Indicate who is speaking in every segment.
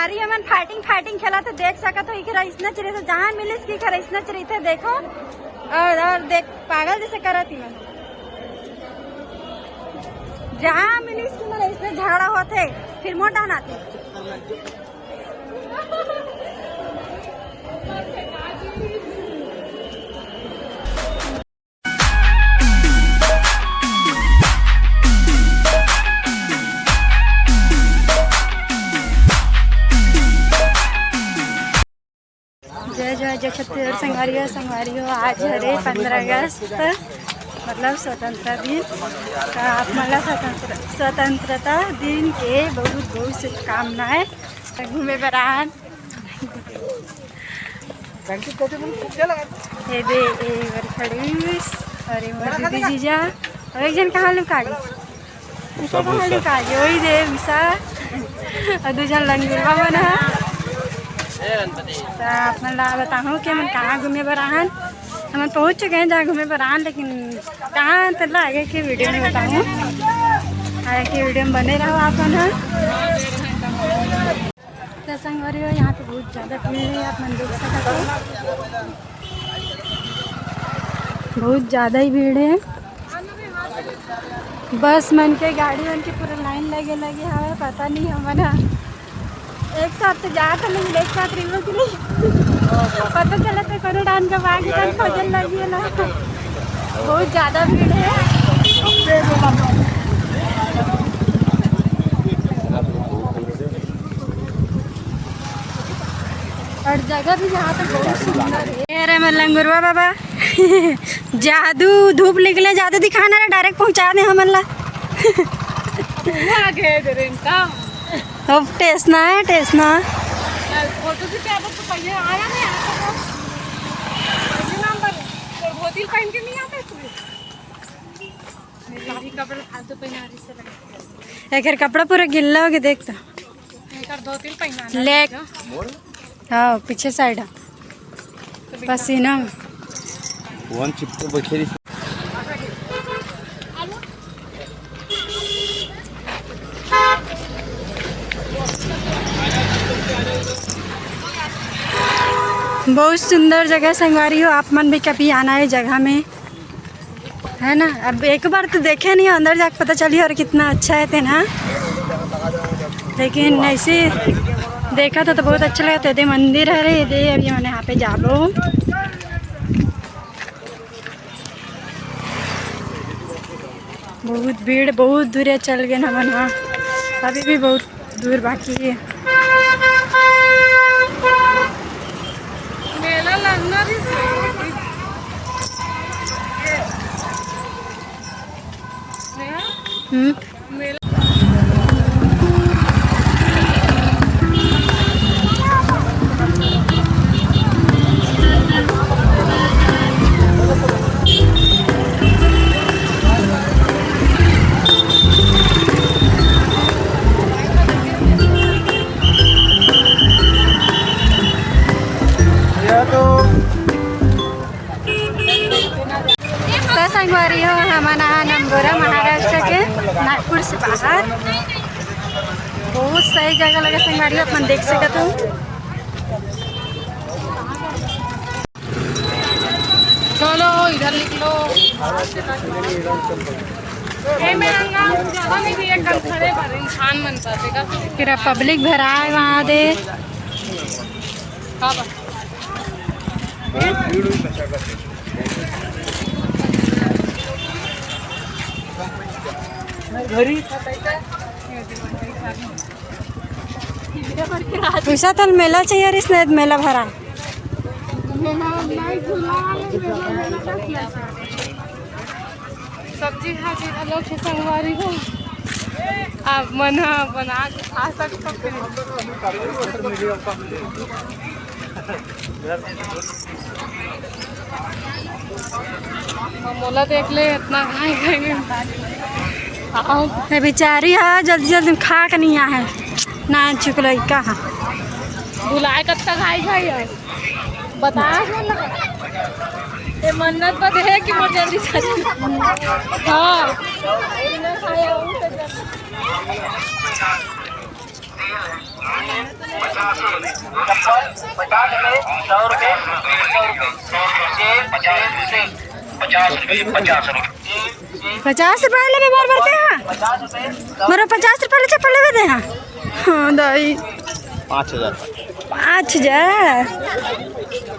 Speaker 1: संगवारी हमन फाइटिंग खेला तो देख सकत हो इकरा इसना चले तो जहाँ मिलिस की खरा इसना चले थे देखो और देख पागल जैसे करत ही मैं जहाँ मिलिस की मन इसने झाड़ा होते फिर मोटा नाते जय छत्तीसगढ़ संगवारियों आज हरे 15 अगस्त मतलब स्वतंत्रता दिन तो आप मला स्वतंत्रता दिन के बहुत बहुत शुभकामनाएं घूमे बरान अरे दीदी जीजा और एक जन कहाँ लुका गई वही दे विशा और दूसरा लंगुरवा बना तो आप बताऊँ कि हम कहाँ घूमे बरान हम पहुँच चुके हैं जहाँ घूमे बरान लेकिन कहाँ तला आगे की वीडियो में बताऊँ आगे की वीडियो में बने रहो आप तो संगवारियों यहाँ पे बहुत ज़्यादा भीड़ है आप मन देख सकते हो बहुत ज़्यादा ही भीड़ है बस मन के गाड़ी मन के पूरा लाइन लगे हमें पता नहीं हमारा एक साथ तो जा तो नहीं एक साथ रिवर की नहीं पता चला तो करो डांस का बाग खोजन लगी है ना बहुत ज़्यादा भीड़ है और जगह भी यहाँ पे बहुत सुंदर है अरे लंगुरवा बाबा जादू धूप निकले जादू दिखाना है डायरेक्ट पहुँचा दे हमला अब टेस्टना है
Speaker 2: फोटो की क्या तो पहले आया नहीं आता तो नंबर होटल पहन के नहीं आता तुम्हें कपड़ा फालतू पहना रही से
Speaker 1: एक कपड़ा पूरा गिल्ला हो गया देख तो
Speaker 2: दो तीन पहना
Speaker 1: लेग हाँ पीछे साइड पसीना
Speaker 3: वन चिपको बखेरी
Speaker 1: बहुत सुंदर जगह संगवारी हो आप मन भी कभी आना है जगह में है ना अब एक बार तो देखे नहीं अंदर जाकर पता चली और कितना अच्छा है ना लेकिन ऐसे देखा तो बहुत अच्छा लगा तो मंदिर है रे दे अभी मैंने यहाँ पे जाबो बहुत भीड़ बहुत दूर चल गए हमन वहाँ अभी भी बहुत दूर बाकी है
Speaker 2: मेला लगना भी मेला
Speaker 1: संगवारी हो हमारा नंबोरा महाराष्ट्र के नागपुर से बाहर बहुत सही जगह लगे संगवारी अपन देख सकते हो
Speaker 2: चलो इधर निकलो खड़े इंसान बनता
Speaker 1: फिर पब्लिक भरा है वहाँ दे वैसा तो मेला चाहिए इसने मेला भरा
Speaker 2: सब्जी भाजी लोग से संगवारी हो आप मना बना खा सकते मोला देख ले इतना खाएंगे
Speaker 1: बेचारी है जल्दी जल्दी खा के नहीं है ना चुकल का
Speaker 2: बुलाए कब तक आई भाई बता ये मन्नत बद है कि वो जल्दी हाँ
Speaker 1: ₹50 ले बार भरते हैं मेरा ₹50 ले चप्पल ले दे। हाँ दाई
Speaker 3: 5,000
Speaker 1: 5,000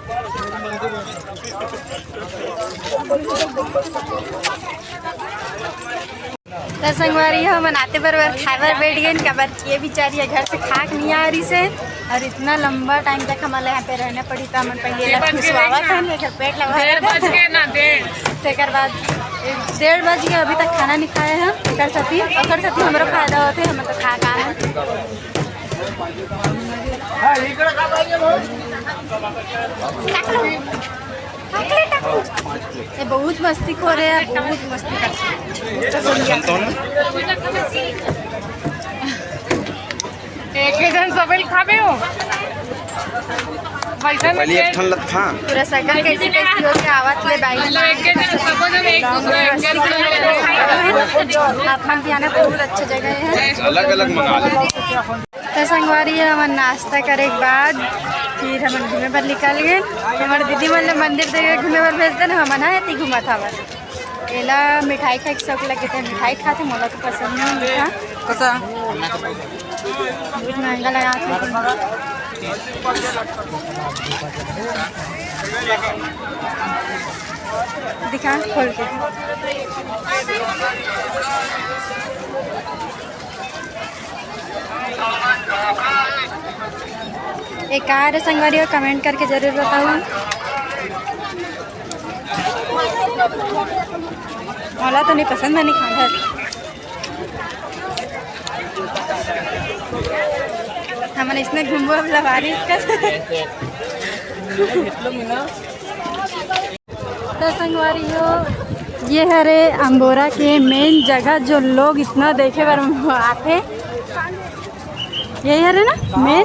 Speaker 1: तो संगवारी हो मनाते बरबर खावर बैठ गए कबर ये बेचारी घर से खाक नहीं आ रही से और इतना लंबा टाइम तक हमारे यहाँ पे रहना पड़ी तो हम पहले खुशवावा था लेकर पेट लगा तेकर बाद 1:30 बज गया अभी तक खाना नहीं खाए हैं कर सती हमारा फायदा होते हम तो खा ये बहुत मस्ती खो रहे हैं बहुत मस्ती
Speaker 2: एक जन सबल खाबे हो पैसा
Speaker 3: पहले एक ठन लत खा
Speaker 1: पूरा सकल कैसे कैसी हो के आवाज ले बाइक
Speaker 2: मतलब एक जन सब जन एक दूसरे
Speaker 1: आप हम यहाँ बहुत अच्छी जगह है
Speaker 3: अलग अलग मंगा ले
Speaker 1: तो संगवारी हम नाश्ता करे के बाद फिर हम घूमे पर निकल गए हमारे दीदी मतलब मंदिर देखे घूमे पर भेज देना हम ना ऐसी घूमा था बस एला मिठाई खा के शौक लगे थे मिठाई खाते मोला तो पसंद नहीं मीठा
Speaker 2: कसा
Speaker 1: बहुत महंगा लगा था दिखा खोल के एक कार संगवारी हो कमेंट करके जरूर बताओ मला तो नहीं पसंद नहीं खाना हमारे इसने घूमो अब लवारी इसका तो संगवारी हो ये हरे अंबोरा के मेन जगह जो लोग इतना देखे बार आते यही हरे ना मेन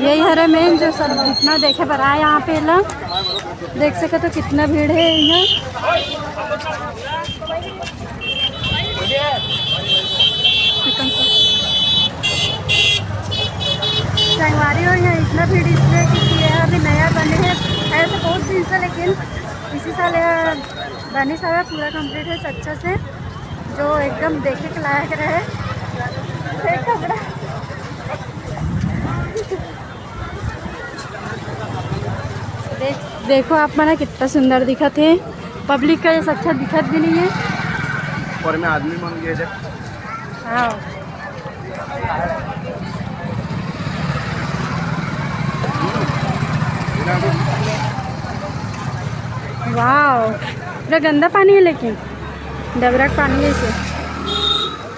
Speaker 1: यही हरे मेन जो सब इतना देखे पर आए यहाँ पे लोग देख सके तो कितना भीड़ है यहाँ संगवारी हो यहाँ इतना भीड़ इसलिए क्योंकि यह अभी नया बने हैं है तो बहुत दिन से लेकिन इसी साल यह बनी सारा पूरा कंप्लीट है अच्छा से जो एकदम देखे के लायक रहे देखो आप मना कितना सुंदर दिखा थे पब्लिक का जैसा अच्छा दिखत भी नहीं है
Speaker 3: और में आदमी मांग गए
Speaker 1: हाँ वाह पूरा गंदा पानी है लेकिन डबरक पानी है इसे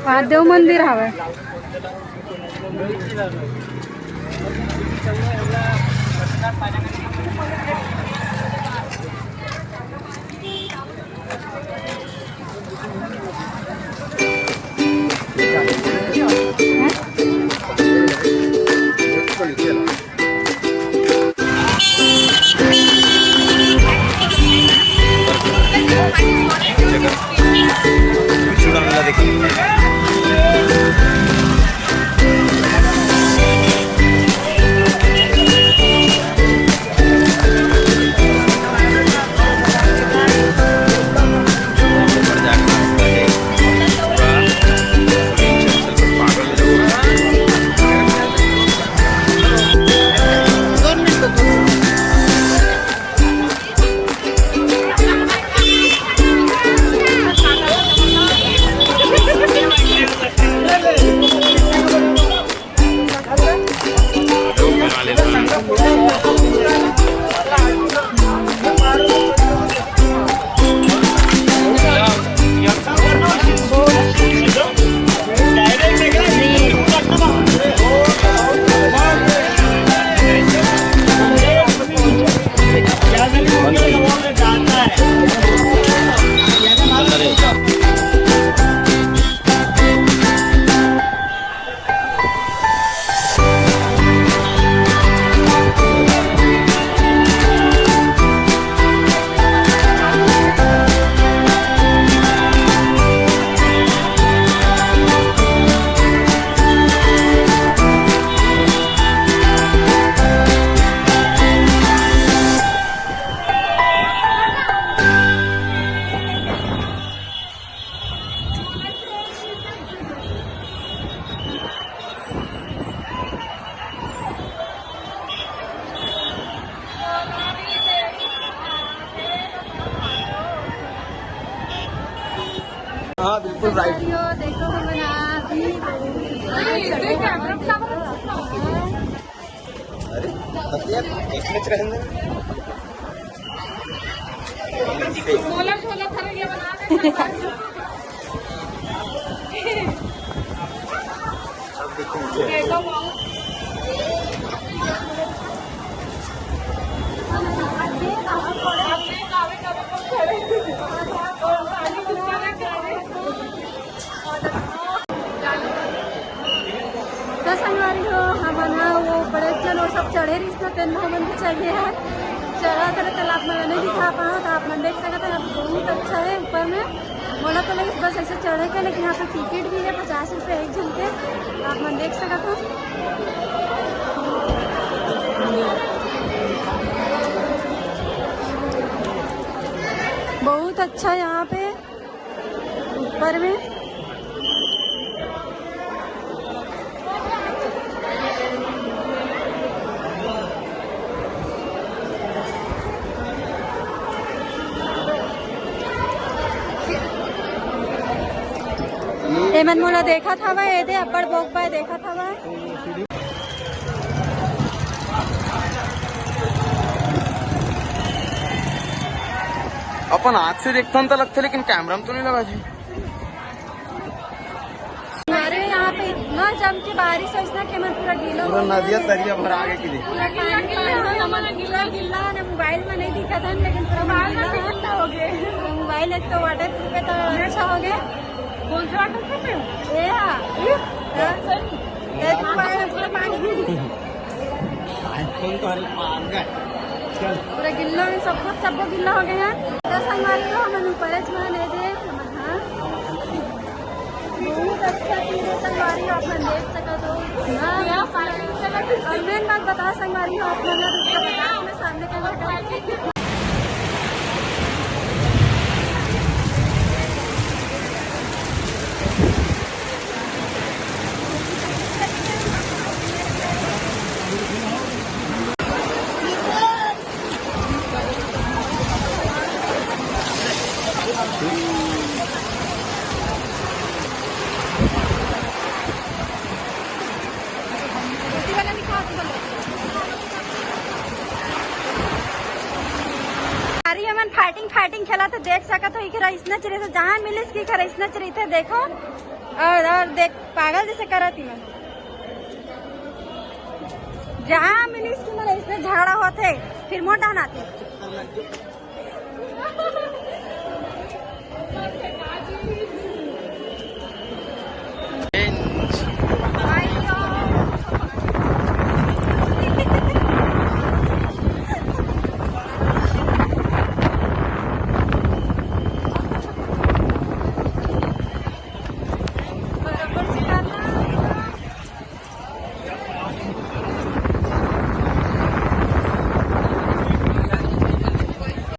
Speaker 1: वहाँ देव मंदिर हवा
Speaker 2: छोला छोला था ये बना दे देखो
Speaker 1: तो संगवारी हो हमारा वो बड़े जन और सब चढ़े रही इसमें तेन भवन भी चाहिए है चढ़ा कर तालाब में नहीं दिखा पाओ तो आप मन देख सकते हैं बहुत अच्छा है ऊपर में बोला तो लगे बस ऐसे चढ़ेगा लेकिन यहाँ पे टिकट भी है 50 रुपये एक जन के आप मन देख सकते हो। बहुत अच्छा यहाँ पे ऊपर में एमन मोला देखा था वह ये दे अब्बड़ बोक पाए देखा था वह
Speaker 3: अपन हाथ से देखता तो लगता लेकिन कैमरा में तो नहीं लगा जी।
Speaker 1: हमारे यहाँ पे इतना जम के बारिश है इसना कि मैं पूरा गीला
Speaker 3: पूरा नदिया दरिया भर आगे की
Speaker 1: पूरा गिल्ला गिल्ला ने मोबाइल में नहीं दिखा था लेकिन पूरा गीला हो गए मोबाइल एक तो वाटर प्रूफ है तो अच्छा हो गया।
Speaker 2: कौन सा वाटर प्रूफ है?
Speaker 1: पूरा पानी पूरा गिल्ला में सबको गिल्ला हो गया है। दस हमारे को हम ऊपर ले दे बहुत अच्छा चीज है संगवारी आप देख सकते हो। और मेन बात बता संगवारी हो आप सामने कैमरा फाइटिंग खेला तो देख सका तो इसने चले तो जहाँ मिले इसकी खरा इसने चली थे देखो और देख पागल जैसे करा थी मैं जहाँ मिली इसकी मतलब इसने झाड़ा होते फिर मोटा नाते